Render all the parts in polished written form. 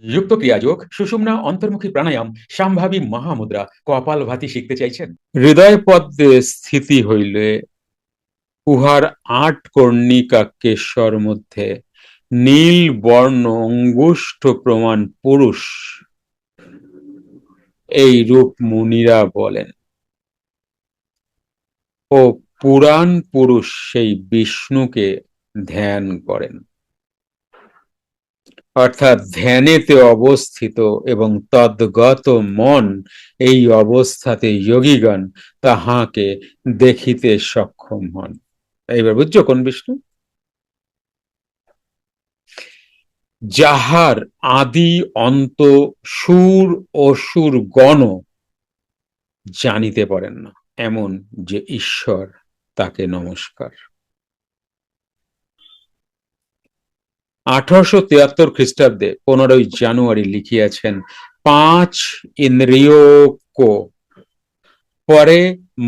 যুক্ত ক্রিয়াযোগ, সুষুম্না, অন্তর্মুখী প্রাণায়াম, সাম্ভাবী মহামুদ্রা, কপালভাতি শিখতে চাইছেন? হৃদয় পদ্মে স্থিতি হইলে উহার ৮ কর্ণিকা কেশর মধ্যে নীল বর্ণ অঙ্গুষ্ঠ প্রমাণ পুরুষ এই রূপ মুনিরা বলেন। ও পুরাণ পুরুষ সেই বিষ্ণুকে ধ্যান করেন, অর্থাৎ ধ্যানেতে অবস্থিত এবং তদ্গত মন এই অবস্থাতে যোগীগণ তাহাকে দেখিতে সক্ষম হন। এইবার বুঝছো কোন বিষ্ণু? যাহার আদি অন্ত সুর অসুর গণ জানিতে পারেন না, এমন যে ঈশ্বর, তাকে নমস্কার। 1873 খ্রিস্টাব্দে 15 জানুয়ারি লিখিয়াছেন, 5 इंद्रियों को परे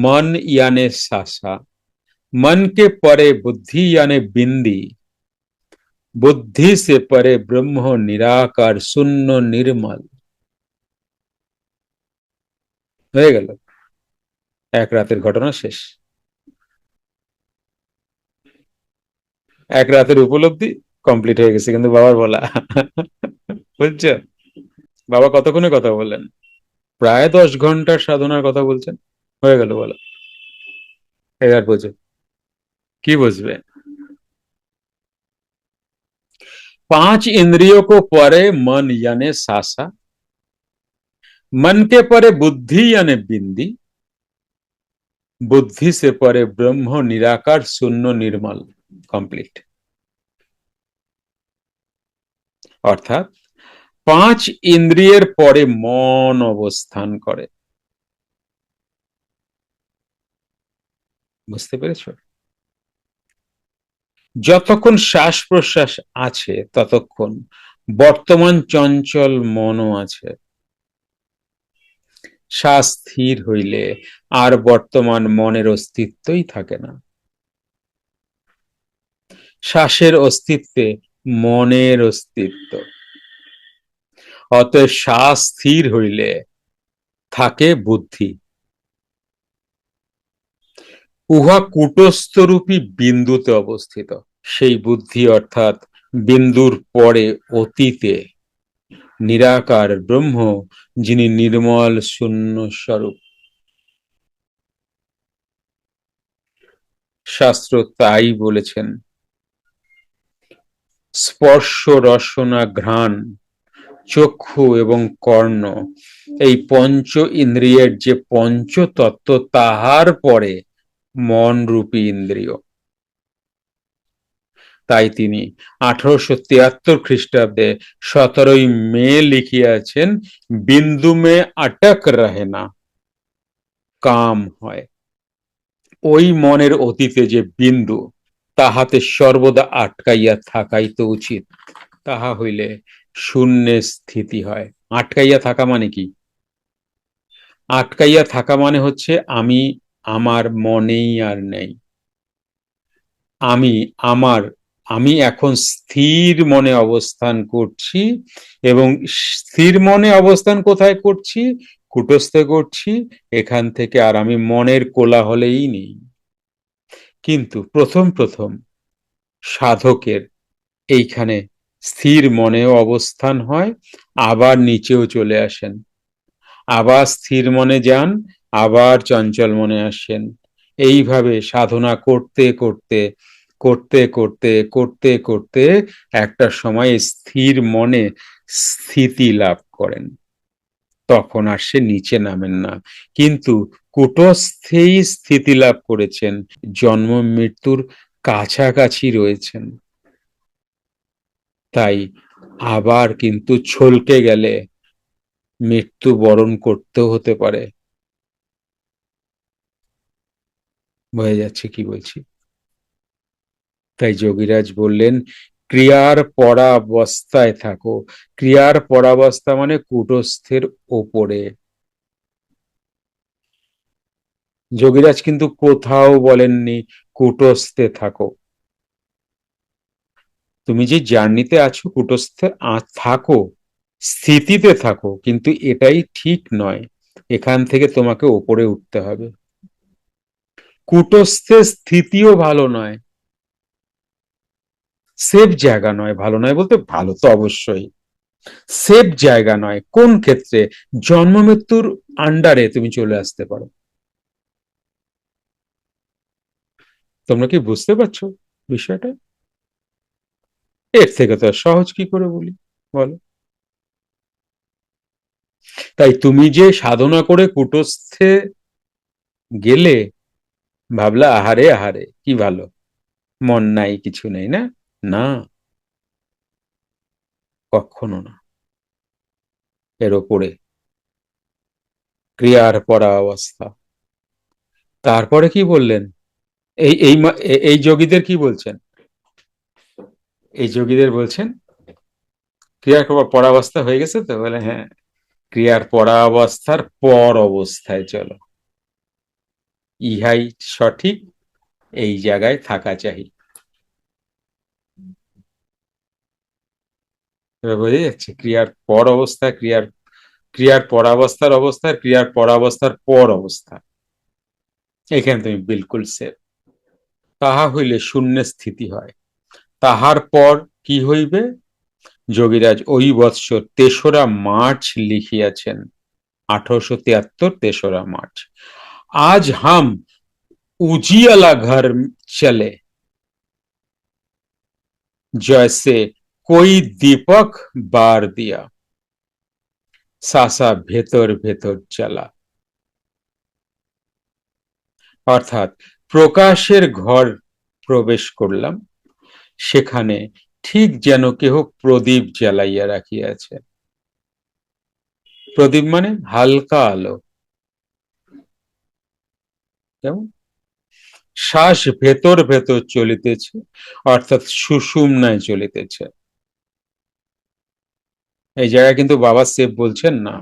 मन याने सासा, मन के परे बुद्धि याने बिंदी, बुद्धि से परे ब्रह्म निराकार शून्य निर्मल। হয়ে গেল, এক রাতের ঘটনা শেষ। এক রাতের উপলব্ধি কমপ্লিট হয়ে গেছে, কিন্তু বাবার বলা বুঝছো? বাবা কতক্ষণে কথা বললেন? প্রায় 10 ঘন্টার সাধনার কথা বলছেন। হয়ে গেল বলা। এবার বোঝো, কি বুঝবে? 5 इंद्रियों को परे मन यानी सासा, मन के परे बुद्धि यानी बिंदी, बुद्धि से परे ब्रह्म निराकार शून्य निर्मल। কমপ্লিট। অর্থাৎ 5 ইন্দ্রিয়ের পরে মন অবস্থান করে। বুঝতে পেরেছ? যতক্ষণ শ্বাস প্রশ্বাস আছে ততক্ষণ বর্তমান চঞ্চল মনও আছে। শ্বাস স্থির হইলে আর বর্তমান মনের অস্তিত্বই থাকে না। শ্বাসের অস্তিত্বে মনের অস্তিত্ব। অতএব শ্বাস স্থির হইলে থাকে বুদ্ধি। উহা কূটস্থরূপী বিন্দুতে অবস্থিত। সেই বুদ্ধি অর্থাৎ বিন্দুর পরে অতীতে নিরাকার ব্রহ্ম, যিনি নির্মল শূন্য স্বরূপ। শাস্ত্র তাই বলেছেন, স্পর্শ রসনা ঘ্রাণ চক্ষু এবং কর্ণ এই পঞ্চ ইন্দ্রিয়ের যে পঞ্চতত্ত্ব, তাহার পরে মন রূপী ইন্দ্রিয়। তাই তিনি 1873 খ্রিস্টাব্দে 17 মে লিখিয়াছেন, বিন্দু মে আটক রহে না, কাম হয়। ওই মনের অতীতে যে বিন্দু, তাহাতে সর্বদা আটকাইয়া থাকাই তো উচিত। তাহা হইলে শূন্যে স্থিতি হয়। আটকাইয়া থাকা মানে কি? আটকাইয়া থাকা মানে হচ্ছে আমি আমার মনেই আর নেই। আমি আমার আমি এখন স্থির মনে অবস্থান করছি, এবং স্থির মনে অবস্থান কোথায় করছি? কুটস্থে করছি। এখান থেকে আর আমি মনের কোলাহলেই নেই। কিন্তু প্রথম প্রথম সাধকের এইখানে স্থির মনেও অবস্থান হয়, আবার নিচেও চলে আসেন, আবার স্থির মনে যান, আবার চঞ্চল মনে আসেন। এইভাবে সাধনা করতে করতে করতে করতে করতে করতে একটা সময় স্থির মনে স্থিতি লাভ করেন, তখন আর সে নিচে নামেন না। কিন্তু কুটস্থেই স্থিতি লাভ করেছেন, জন্ম মৃত্যুর কাছাকাছি রয়েছেন। তাই আবার কিন্তু ছলকে গেলে মৃত্যু বরণ করতেও হতে পারে। বোঝা যাচ্ছে কি বলছি? তাই যোগীরাজ বললেন, ক্রিয়ার পরাবস্থায় থাকো। ক্রিয়ার পরাবস্থা মানে কুটস্থের ওপরে। যোগীরাজ কিন্তু কোথাও বলেননি কুটস্থে থাকো। তুমি যে জার্নিতে আছো, কুটস্থে থাকো, স্থিতিতে থাকো, কিন্তু এটাই ঠিক নয়, এখান থেকে তোমাকে ওপরে উঠতে হবে। কুটস্থে স্থিতিও ভালো নয়, সেফ জায়গা নয়। ভালো নয় বলতে ভালো তো অবশ্যই, সেফ জায়গা নয়। কোন ক্ষেত্রে? জন্ম মৃত্যুর আন্ডারে তুমি চলে আসতে পারো। তোমরা কি বুঝতে পারছো বিষয়টা? এর থেকে তো সহজ কি করে বলি, বলো? তাই তুমি যে সাধনা করে কুটস্থে গেলে, ভাবলা আহারে আহারে কি ভালো, মন নাই কিছু নেই, না না, কখনো না। এর ওপরে ক্রিয়ার পরা অবস্থা। তারপরে কি বললেন? এই এই এই যোগীদের কি বলছেন? এই যোগীদের বলছেন ক্রিয়ার পরাবস্থা হয়ে গেছে তো, বলে হ্যাঁ, ক্রিয়ার পরাবস্থার পর অবস্থায় চলো, ইহাই সঠিক, এই জায়গায় থাকা চাই। এবার বোঝা যাচ্ছে ক্রিয়ার পর অবস্থা, ক্রিয়ার পরাবস্থার অবস্থা, ক্রিয়ার পরাবস্থার পর অবস্থা, এখানে তুমি বিলকুল সেফ। তাহা হইলে শূন্য স্থিতি হয়। তাহার পর কি হইবে? যোগীরাজ ওই বৎসর ৩রা মার্চ লিখিয়াছেন, 1873 3রা মার্চ। আজ হাম उजियाला घर चले, जैसे कोई दीपक बार दिया, सासा ভেতর ভেতর চলা। অর্থাৎ প্রকাশের ঘর প্রবেশ করলাম, সেখানে ঠিক যেন কেহ প্রদীপ জ্বালাইয়া রাখিয়াছে। প্রদীপ মানে হালকা আলো, কেমন? শ্বাস ভেতর ভেতর চলিতেছে, অর্থাৎ সুষুম্নায় চলিতেছে। এই জায়গায় কিন্তু বাবা সেফ বলছেন না।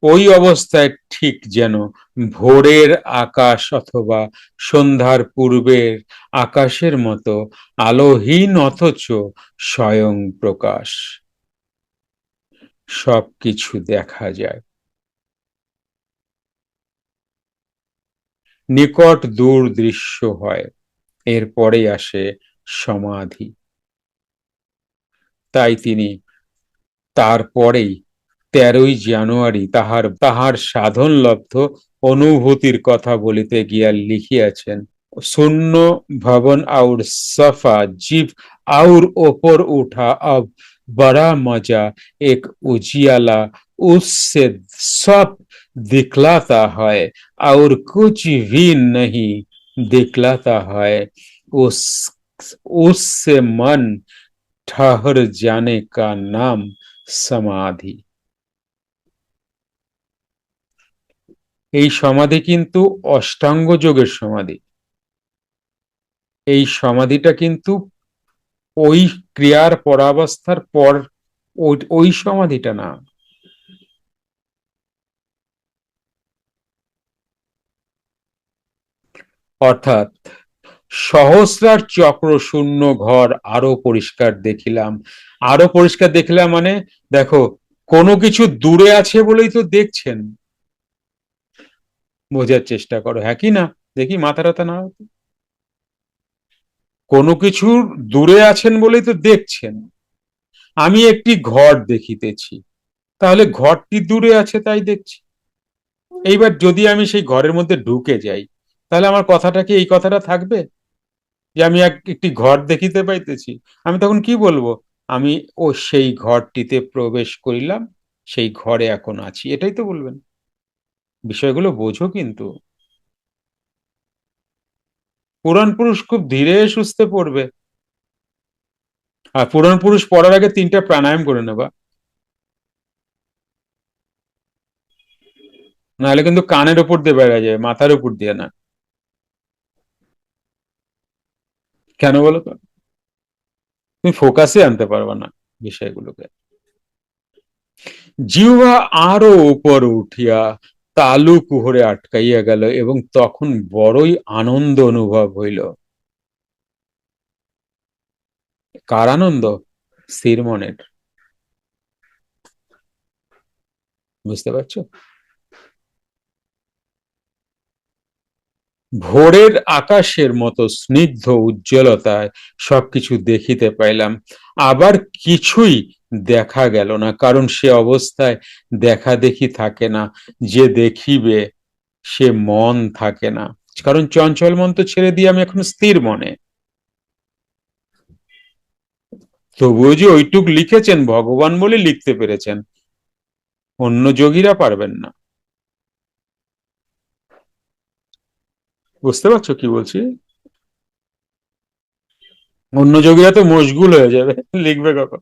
ওই অবস্থায় ঠিক যেন ভোরের আকাশ অথবা সন্ধ্যার পূর্বের আকাশের মতো আলোহীন অথচ স্বয়ং প্রকাশ, সবকিছু দেখা যায়, নিকট দূর দৃশ্য হয়। এরপরে আসে সমাধি। তাই তিনি তারপরেই 13ই জানুয়ারি তাহার সাধন লব্ধ অনুভূতির কথা বলিতে গিয়া লিখিয়াছেন, शून्य भवन और सफा जीप और ऊपर उठा, अब बड़ा मजा, एक उजियाला उससे सब दिखलाता है और कुछ भी नहीं दिखलाता है, उस उससे मन ठहर जाने का नाम समाधि। এই সমাধি কিন্তু অষ্টাঙ্গ যোগের সমাধি। এই সমাধিটা কিন্তু ওই ক্রিয়ার পরাবস্থার পর ওই সমাধিটা না। অর্থাৎ সহস্রার চক্র শূন্য ঘর আরো পরিষ্কার দেখিলাম। আরো পরিষ্কার দেখিলাম মানে দেখো, কোনো কিছু দূরে আছে বলেই তো দেখছেন। বোঝার চেষ্টা করো, হ্যাঁ কি না? দেখি মাথা টাথা না, কোনো কিছু দূরে আছেন বলেই তো দেখছেন। আমি একটি ঘর দেখিতেছি, তাহলে ঘরটি দূরে আছে তাই দেখছি। এইবার যদি আমি সেই ঘরের মধ্যে ঢুকে যাই, তাহলে আমার কথাটা কি এই কথাটা থাকবে যে আমি একটি ঘর দেখিতে পাইতেছি? আমি তখন কি বলবো? আমি সেই ঘরটিতে প্রবেশ করিলাম, সেই ঘরে এখন আছি, এটাই তো বলবেন। বিষয়গুলো বোঝো কিন্তু। পুরাণ পুরুষ খুব ধীরে সুস্থে পড়বে, আর পুরাণ পুরুষ পড়ার আগে 3টা প্রাণায়াম করে নেবা, নাহলে কিন্তু কানের উপর দিয়ে বেড়া যায়, মাথার উপর দিয়ে না। কেন বলো তো? তুমি ফোকাসে আনতে পারবা না বিষয়গুলোকে। জিহ্বা আরো উপর উঠিয়া তালু কুহরে আটকাইয়া গেল, এবং তখন বড়ই আনন্দ অনুভব হইল। কার আনন্দ? স্থির মনের। বুঝতে পারছো? ভোরের আকাশের মতো স্নিগ্ধ উজ্জ্বলতায় সবকিছু দেখিতে পাইলাম, আবার কিছুই দেখা গেল না, কারণ সে অবস্থায় দেখা দেখি থাকে না, যে দেখিবে সে মন থাকে না, কারণ চঞ্চল মন তো ছেড়ে দিয়ে আমি এখন স্থির মনে। তবুও যে ওইটুক লিখেছেন ভগবান বলে লিখতে পেরেছেন, অন্য যোগীরা পারবেন না। বুঝতে পারছো কি বলছি? অন্য যোগীরা তো মশগুল হয়ে যাবে, লিখবে কখন?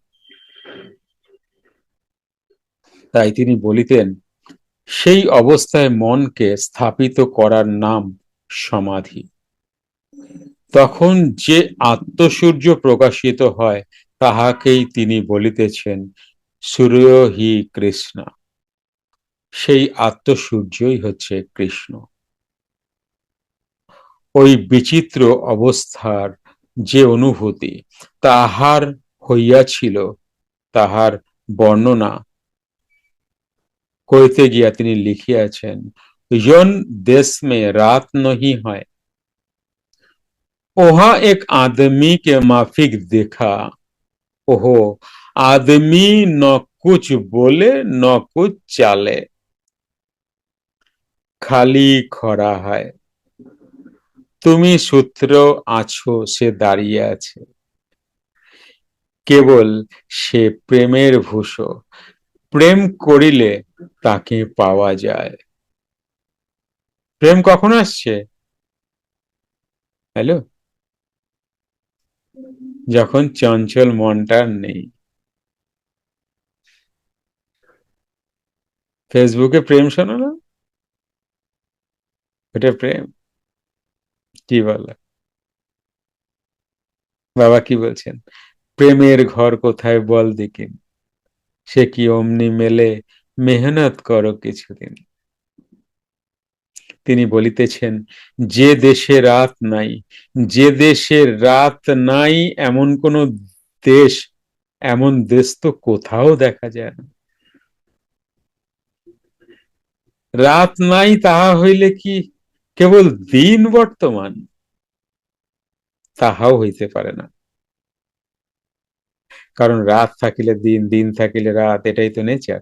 তাই তিনি বলিতেন, সেই অবস্থায় মনকে স্থাপিত করার নাম সমাধি। তখন যে আত্মসূর্য প্রকাশিত হয় তাহাকেই তিনি বলিতেছেন সূর্য হি কৃষ্ণ। সেই আত্মসূর্যই হচ্ছে কৃষ্ণ। ওই বিচিত্র অবস্থার যে অনুভূতি তাহার হইয়াছিল, তাহার বর্ণনা করিতে গিয়া তিনি লিখিয়াছেন, জন দেশ মে রাত নহি হয়, ওহা এক आदमी के माफिक देखा, ओहो आदमी न कुछ बोले न कुछ चाले, খালি খরা হয়, তুমি সূত্র আছো সে দাঁড়িয়ে আছে, কেবল সে প্রেমের ভূষ, প্রেম করিলে তাকে পাওয়া যায়। প্রেম কখন আসছে? হ্যালো, যখন চঞ্চল মনটা নেই। ফেসবুকে প্রেম শোনো না? এটা প্রেম? কি বলে বাবা, কি বলছেন? প্রেমের ঘর কোথায় বল দেখিন, সে কি অমনি মেলে, মেহনত করো কিছুদিন। তিনি বলিতেছেন, যে দেশে রাত নাই, যে দেশে রাত নাই এমন কোন দেশ, এমন দেশ তো কোথাও দেখা যায় না। রাত নাই তাহা হইলে কি কেবল দিন বর্তমান? তাহাও হইতে পারে না, কারণ রাত থাকিলে দিন, দিন থাকিলে রাত, এটাই তো নেচার।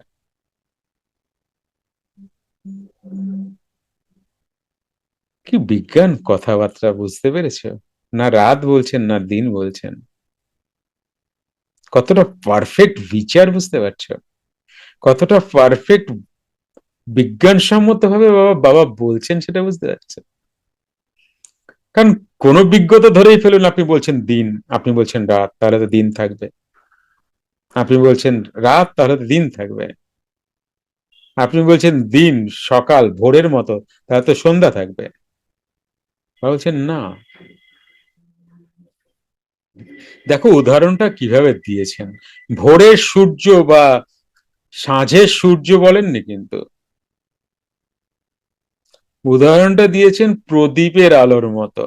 কি বিজ্ঞান কথাবার্তা, বুঝতে পেরেছো? না রাত বলছেন না দিন বলছেন, কতটা পারফেক্ট বিচার, বুঝতে পারছো? কতটা পারফেক্ট বিজ্ঞানসম্মত ভাবে বাবা বাবা বলছেন সেটা বুঝতে পারছেন? কারণ কোন বিজ্ঞতা ধরেই ফেলুন, আপনি বলছেন দিন, আপনি বলছেন রাত, তাহলে তো দিন থাকবে। আপনি বলছেন রাত, তাহলে তো দিন থাকবে। আপনি বলছেন দিন, সকাল ভোরের মতো, তাহলে তো সন্ধ্যা থাকবে। বলছেন না। দেখো উদাহরণটা কিভাবে দিয়েছেন, ভোরের সূর্য বা সাঁঝের সূর্য বলেননি কিন্তু, উদাহরণটা দিয়েছেন প্রদীপের আলোর মতো।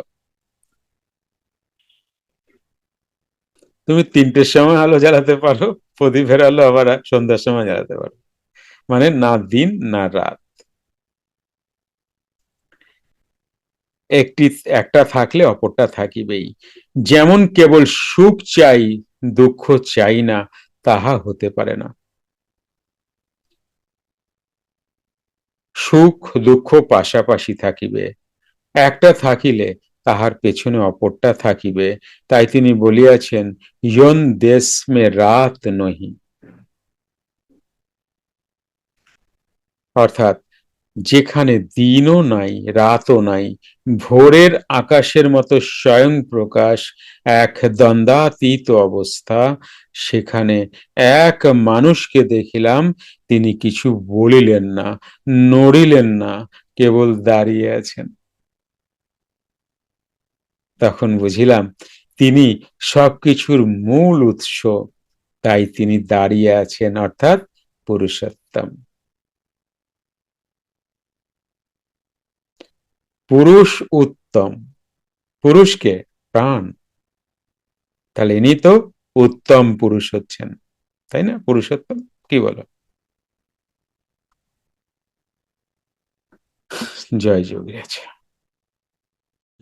তুমি 3টের সময় আলো জ্বালাতে পারো, প্রদীপের আলো আবার সন্ধ্যার সময় জ্বালাতে পারো, মানে না দিন না রাত। একটি একটা থাকলে অপরটা থাকিবেই। যেমন কেবল সুখ চাই দুঃখ চাই না, তাহা হতে পারে না। সুখ দুঃখ পাশাপাশি থাকিবে, একটা থাকিলে তাহার পেছনে অপরটা থাকিবে। তাই তিনি বলিয়াছেন, ইয়ন দেশ মে রাত নহি, অর্থাৎ যেখানে দিনও নাই রাতও নাই, ভোরের আকাশের মতো স্বয়ং প্রকাশ, এক দ্বন্দ্বাতীত অবস্থা, সেখানে এক মানুষকে দেখিলাম, তিনি কিছু বলিলেন না, নড়িলেন না, কেবল দাঁড়িয়ে আছেন। তখন বুঝিলাম তিনি সবকিছুর মূল উৎস, তাই তিনি দাঁড়িয়ে আছেন, অর্থাৎ পুরুষোত্তম। পুরুষ উত্তম, পুরুষকে প্রাণ, তাহলে ইনি তো উত্তম পুরুষ হচ্ছেন, তাই না? পুরুষোত্তম, কি বলো? জয় যোগীরাজ।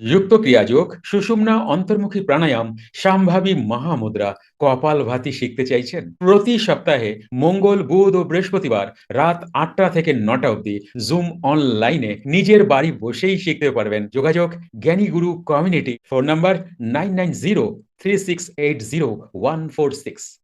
যুক্ত ক্রিয়াযোগ, সুষুম্না অন্তর্মুখী প্রাণায়াম, সম্ভাবী মহামুদ্রা, কপালভাতি শিখতে চাইছেন? প্রতি সপ্তাহে মঙ্গল, বুধ ও বৃহস্পতিবার রাত ৮টা থেকে ৯টা অবধি জুম অনলাইনে নিজের বাড়ি বসেই শিখতে পারবেন। যোগাযোগ জ্ঞানী গুরু কমিউনিটি। Phone number 9903680146।